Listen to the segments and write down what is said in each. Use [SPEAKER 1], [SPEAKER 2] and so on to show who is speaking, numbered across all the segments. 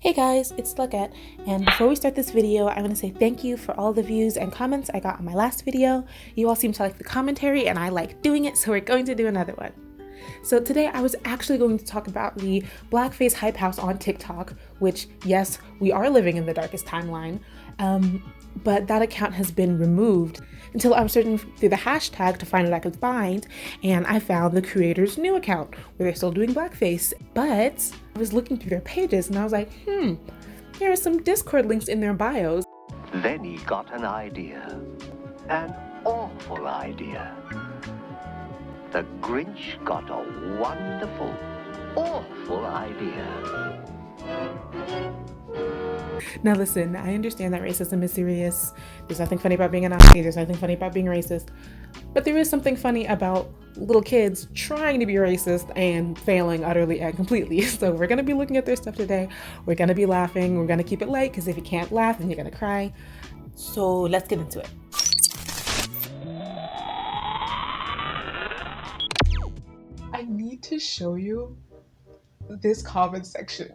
[SPEAKER 1] Hey guys, it's Luckette, and before we start this video, I want to say thank you for all the views and comments I got on my last video. You all seem to like the commentary and I like doing it, so we're going to do another one. So today I was actually going to talk about the blackface hype house on TikTok, which yes, we are living in the darkest timeline, but that account has been removed until I was searching through the hashtag to find what I could find, and I found the creator's new account where they're still doing blackface. But I was looking through their pages and I was like, there are some Discord links in their bios.
[SPEAKER 2] Then he got an idea. An awful idea. The Grinch got a wonderful, awful idea.
[SPEAKER 1] Now listen, I understand that racism is serious. There's nothing funny about being a Nazi, there's nothing funny about being racist. But there is something funny about little kids trying to be racist and failing utterly and completely. So we're gonna be looking at their stuff today. We're gonna be laughing, we're gonna keep it light, because if you can't laugh, then you're gonna cry. So let's get into it. I need to show you this comment section.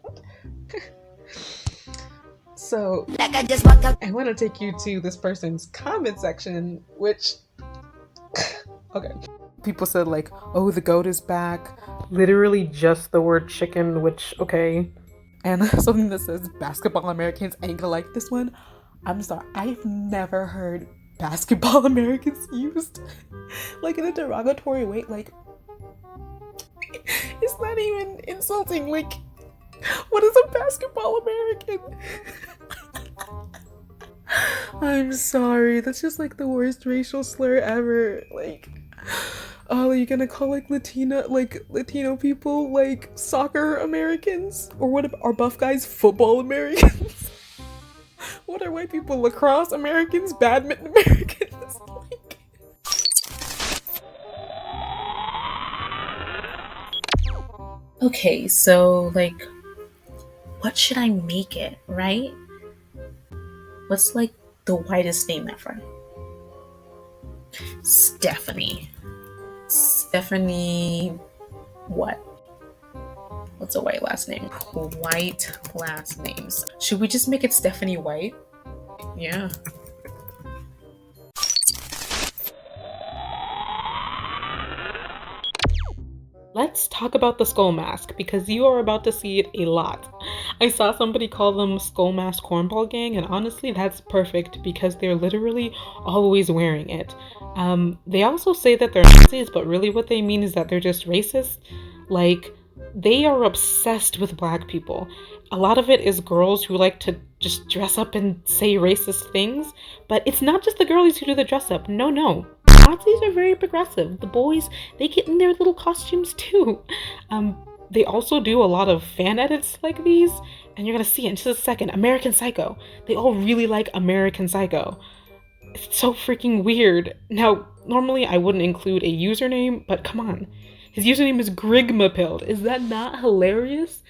[SPEAKER 1] So I want to take you to this person's comment section, which okay, people said like, oh, the goat is back, literally just the word chicken, which okay, and something that says basketball Americans ain't gonna like this one. I'm sorry, I've never heard basketball Americans used like in a derogatory way. Like, it's not even insulting. Like, what is a basketball American? I'm sorry, that's just like the worst racial slur ever. Like, oh, are you gonna call like Latino people like soccer Americans? Or what are buff guys football Americans? What are white people, lacrosse Americans, badminton Americans? Like... Okay, so like, what should I make it, right? What's like the whitest name ever? Stephanie. Stephanie what? What's a white last name? White last names. Should we just make it Stephanie White? Yeah. Let's talk about the skull mask, because you are about to see it a lot. I saw somebody call them skull mask cornball gang, and honestly that's perfect because they're literally always wearing it. They also say that they're Nazis, but really what they mean is that they're just racist. Like, they are obsessed with black people. A lot of it is girls who like to just dress up and say racist things, but it's not just the girlies who do the dress up. No. Nazis are very progressive. The boys, they get in their little costumes too. They also do a lot of fan edits like these, and you're gonna see it in just a second. American Psycho. They all really like American Psycho. It's so freaking weird. Now, normally I wouldn't include a username, but come on. His username is Grigmapilled. Is that not hilarious?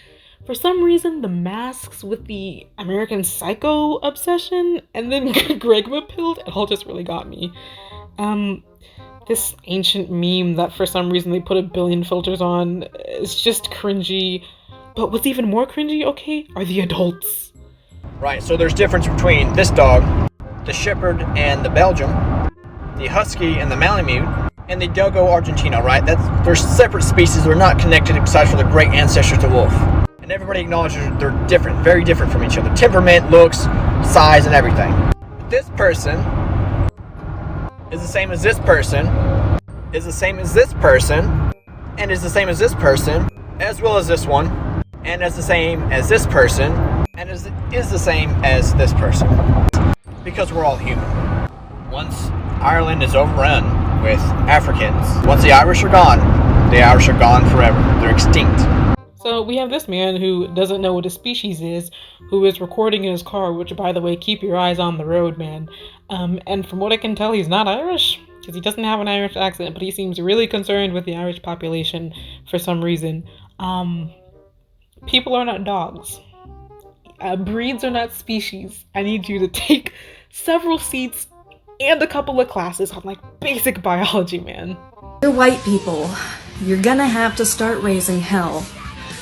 [SPEAKER 1] For some reason, the masks with the American Psycho obsession and then Grigmapilled, it all just really got me. This ancient meme that for some reason they put a billion filters on is just cringy. But what's even more cringy, okay, are the adults.
[SPEAKER 3] Right, so there's difference between this dog, the Shepherd and the Belgian, the Husky and the Malamute, and the Dogo Argentino, right? They're separate species. They're not connected except for the great ancestors to wolf. And everybody acknowledges they're different, very different from each other. Temperament, looks, size, and everything. This person is the same as this person, is the same as this person, and is the same as this person, as well as this one, and is the same as this person, and is the same as this person. Because we're all human. Once Ireland is overrun with Africans, once the Irish are gone forever. They're extinct.
[SPEAKER 1] So we have this man who doesn't know what a species is, who is recording in his car, which, by the way, keep your eyes on the road, man. And from what I can tell, he's not Irish, because he doesn't have an Irish accent, but he seems really concerned with the Irish population for some reason. People are not dogs. Breeds are not species. I need you to take several seats and a couple of classes on, like, basic biology, man.
[SPEAKER 4] You're white people. You're gonna have to start raising hell.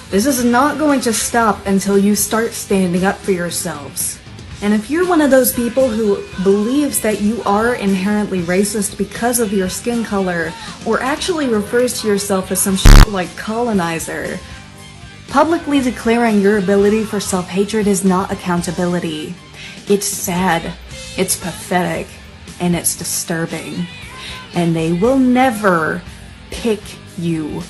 [SPEAKER 4] This is not going to stop until you start standing up for yourselves. And if you're one of those people who believes that you are inherently racist because of your skin color, or actually refers to yourself as some shit like colonizer, publicly declaring your ability for self-hatred is not accountability. It's sad, it's pathetic, and it's disturbing. And they will never pick you.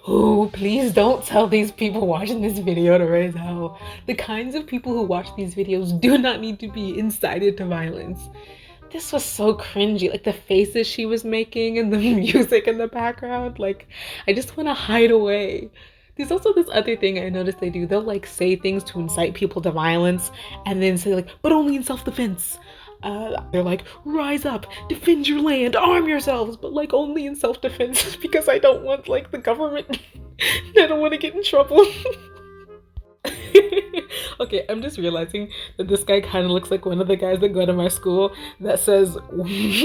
[SPEAKER 1] Oh, please don't tell these people watching this video to raise hell. The kinds of people who watch these videos do not need to be incited to violence. This was so cringy, like the faces she was making and the music in the background. Like, I just want to hide away. There's also this other thing I noticed they do. They'll like say things to incite people to violence and then say like, but only in self-defense. They're like, rise up, defend your land, arm yourselves, but like only in self-defense because I don't want like the government. I don't want to get in trouble. Okay, I'm just realizing that this guy kind of looks like one of the guys that go to my school that says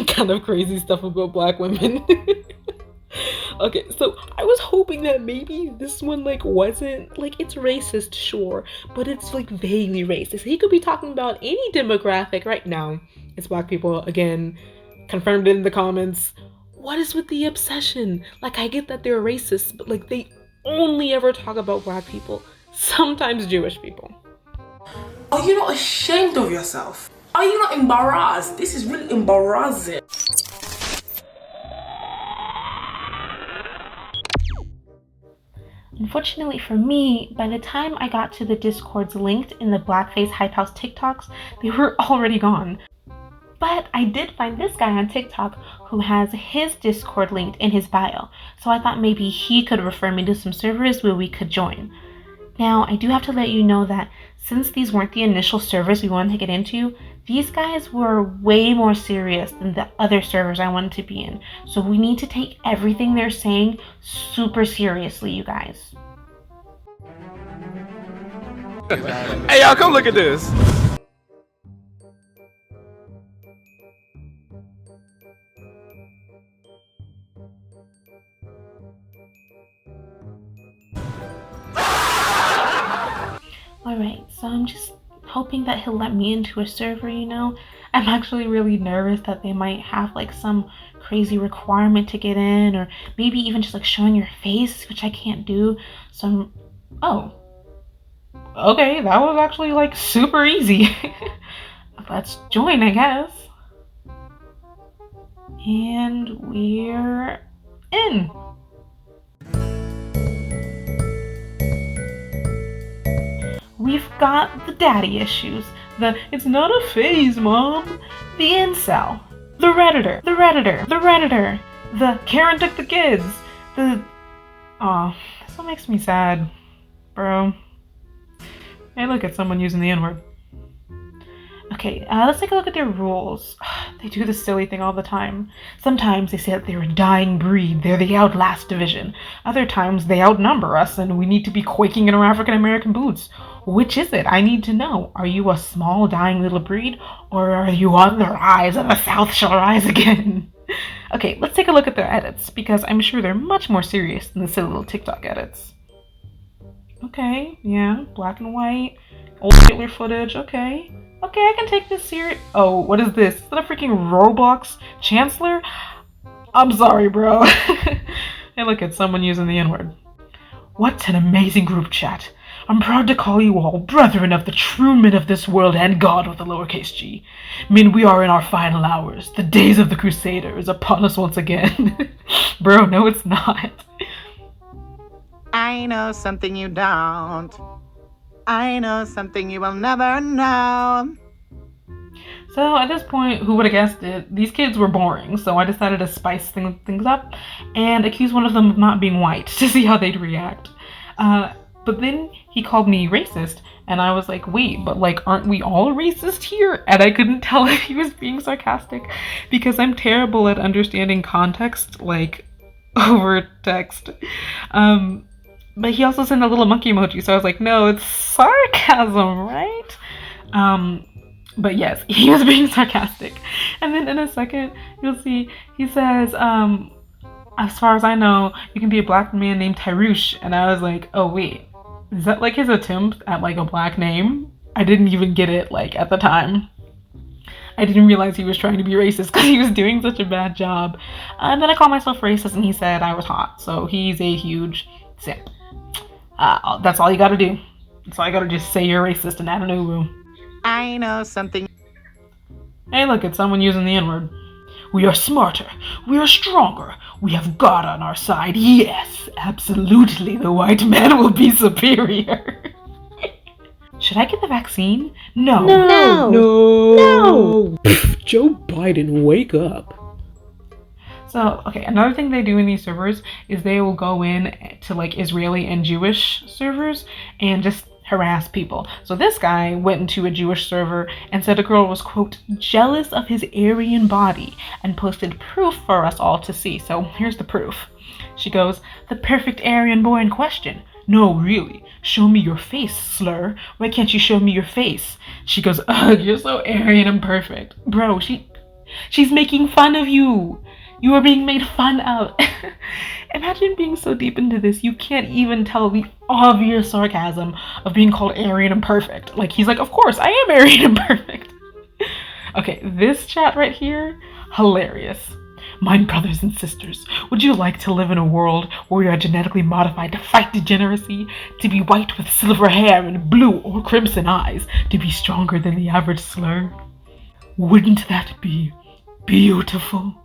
[SPEAKER 1] kind of crazy stuff about black women. Okay, so I was hoping that maybe this one like wasn't like, it's racist, sure, but it's like vaguely racist. He could be talking about any demographic. Right now it's black people again. Confirmed it in the comments. What is with the obsession? Like, I get that they're racist, but like they only ever talk about black people, sometimes Jewish people.
[SPEAKER 5] Are you not ashamed of yourself? Are you not embarrassed? This is really embarrassing.
[SPEAKER 6] Unfortunately for me, by the time I got to the Discords linked in the Blackface Hype House TikToks, they were already gone. But I did find this guy on TikTok who has his Discord linked in his bio, so I thought maybe he could refer me to some servers where we could join. Now, I do have to let you know that since these weren't the initial servers we wanted to get into, these guys were way more serious than the other servers I wanted to be in. So we need to take everything they're saying super seriously, you guys.
[SPEAKER 7] Hey y'all, come look at this.
[SPEAKER 6] Alright, so I'm just hoping that he'll let me into a server, you know? I'm actually really nervous that they might have like some crazy requirement to get in, or maybe even just like showing your face, which I can't do. So oh. Okay, that was actually like super easy. Let's join, I guess. And we're in. We've got the daddy issues, the it's not a phase, mom, the incel, the redditor, the Karen took the kids, the aw, this one makes me sad, bro. Hey, look at someone using the N-word. Okay, let's take a look at their rules. They do this silly thing all the time. Sometimes they say that they're a dying breed, they're the outlast division. Other times they outnumber us and we need to be quaking in our African American boots. Which is it? I need to know. Are you a small dying little breed, or are you on the rise and the South shall rise again? Okay, let's take a look at their edits, because I'm sure they're much more serious than the silly little TikTok edits. Okay, yeah, black and white, old Hitler footage, okay. Okay, I can take this serious. Oh, what is this? Is that a freaking Roblox Chancellor? I'm sorry, bro. Hey, look at someone using the N-word. What an amazing group chat. I'm proud to call you all brethren of the true men of this world and God with a lowercase g. Men, we are in our final hours. The days of the Crusader is upon us once again. Bro, no it's not.
[SPEAKER 8] I know something you don't. I know something you will never know.
[SPEAKER 6] So at this point, who would have guessed it? These kids were boring, so I decided to spice things up and accuse one of them of not being white to see how they'd react. But then he called me racist, and I was like, wait, but like, aren't we all racist here? And I couldn't tell if he was being sarcastic because I'm terrible at understanding context, like, over text. But he also sent a little monkey emoji, so I was like, no, it's sarcasm, right? But yes, he was being sarcastic. And then in a second, you'll see, he says, as far as I know, you can be a black man named Tyrush. And I was like, oh wait, is that like his attempt at like a black name? I didn't even get it like at the time. I didn't realize he was trying to be racist because he was doing such a bad job. And then I called myself racist and he said I was hot. So he's a huge simp. That's all you gotta do. That's all you gotta just say you're racist and add a new rule.
[SPEAKER 8] I know something.
[SPEAKER 6] Hey, look, it's someone using the N-word. We are smarter. We are stronger. We have God on our side. Yes, absolutely. The white man will be superior. Should I get the vaccine? No.
[SPEAKER 1] No. Joe Biden, wake up.
[SPEAKER 6] So, okay, another thing they do in these servers is they will go in to like Israeli and Jewish servers and just harass people. So this guy went into a Jewish server and said a girl was, quote, jealous of his Aryan body and posted proof for us all to see. So here's the proof. She goes, the perfect Aryan boy in question. No, really. Show me your face, slur. Why can't you show me your face? She goes, ugh, you're so Aryan and perfect. Bro, she's making fun of you. You are being made fun of. Imagine being so deep into this, you can't even tell the obvious sarcasm of being called Aryan and perfect. Like, he's like, of course, I am Aryan and perfect. Okay, this chat right here, hilarious. My brothers and sisters, would you like to live in a world where you are genetically modified to fight degeneracy, to be white with silver hair and blue or crimson eyes, to be stronger than the average slur? Wouldn't that be beautiful?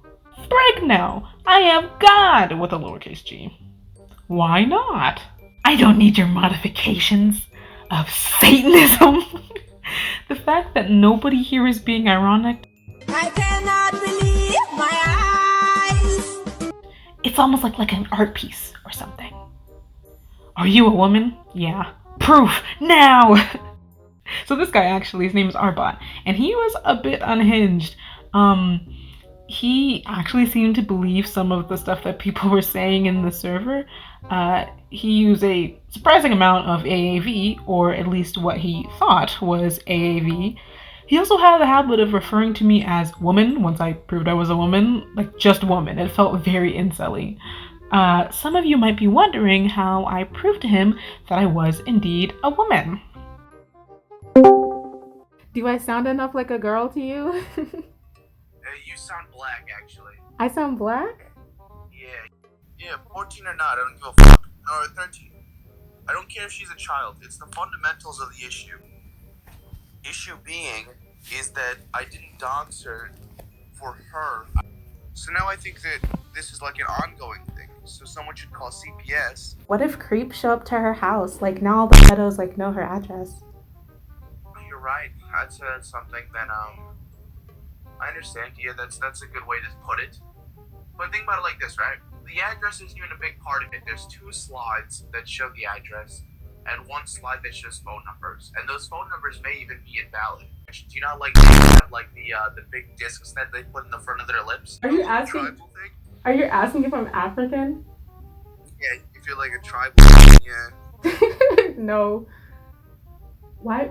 [SPEAKER 6] Sprig now! I am God with a lowercase g. Why not? I don't need your modifications of Satanism. The fact that nobody here is being ironic. I cannot believe my eyes. It's almost like an art piece or something. Are you a woman? Yeah. Proof now! So this guy actually, his name is Arbot, and he was a bit unhinged. He actually seemed to believe some of the stuff that people were saying in the server. He used a surprising amount of AAV, or at least what he thought was AAV. He also had the habit of referring to me as woman once I proved I was a woman, like just woman. It felt very incel-y. Some of you might be wondering how I proved to him that I was indeed a woman.
[SPEAKER 9] Do I sound enough like a girl to you?
[SPEAKER 10] You sound black, actually.
[SPEAKER 9] I sound black?
[SPEAKER 10] Yeah, 14 or not, I don't give a fuck. Or 13. I don't care if she's a child. It's the fundamentals of the issue. Issue being is that I didn't dox her for her. So now I think that this is like an ongoing thing. So someone should call CPS.
[SPEAKER 9] What if creeps show up to her house? Like, now all the pedos, like, know her address.
[SPEAKER 10] You're right. That's something that, I understand. Yeah, that's a good way to put it. But think about it like this, right? The address isn't even a big part of it. There's 2 slides that show the address, and 1 slide that shows phone numbers. And those phone numbers may even be invalid. Do you not like they have like the big discs that they put in the front of their lips?
[SPEAKER 9] Are you asking? Are you asking if I'm African?
[SPEAKER 10] Yeah, if you're like a tribal thing, yeah.
[SPEAKER 9] No. Why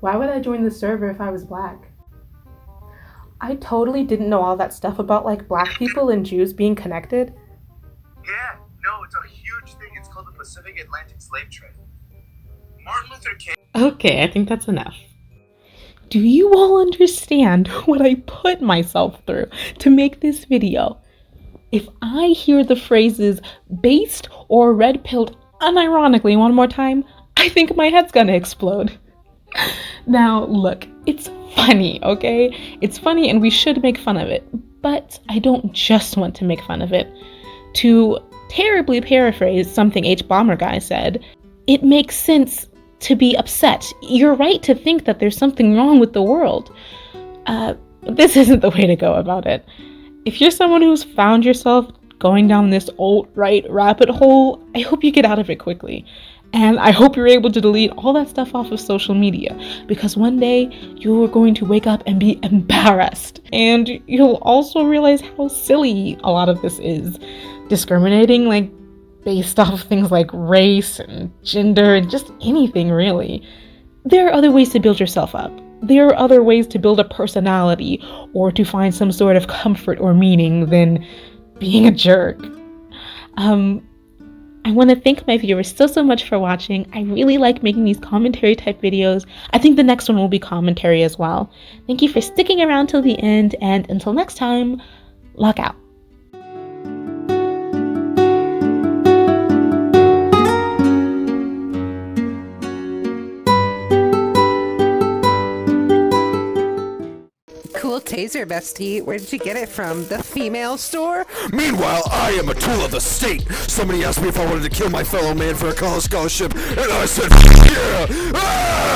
[SPEAKER 9] would I join the server if I was black? I totally didn't know all that stuff about like black people and Jews being connected.
[SPEAKER 10] Yeah, no, it's a huge thing. It's called the Pacific Atlantic Slave Trade. Martin Luther King.
[SPEAKER 1] Okay, I think that's enough. Do you all understand what I put myself through to make this video? If I hear the phrases based or red-pilled unironically one more time, I think my head's gonna explode. Now, look, it's funny, okay? It's funny and we should make fun of it, but I don't just want to make fun of it. To terribly paraphrase something H. Bomber Guy said, it makes sense to be upset. You're right to think that there's something wrong with the world. This isn't the way to go about it. If you're someone who's found yourself going down this alt-right rabbit hole, I hope you get out of it quickly. And I hope you're able to delete all that stuff off of social media, because one day you are going to wake up and be embarrassed. And you'll also realize how silly a lot of this is. Discriminating, like, based off of things like race and gender and just anything, really. There are other ways to build yourself up. There are other ways to build a personality or to find some sort of comfort or meaning than being a jerk. I want to thank my viewers so much for watching. I really like making these commentary type videos. I think the next one will be commentary as well. Thank you for sticking around till the end, and until next time, lock out.
[SPEAKER 11] Cool taser, bestie. Where did you get it from? The female store?
[SPEAKER 12] Meanwhile, I am a tool of the state. Somebody asked me if I wanted to kill my fellow man for a college scholarship, and I said, yeah! Ah!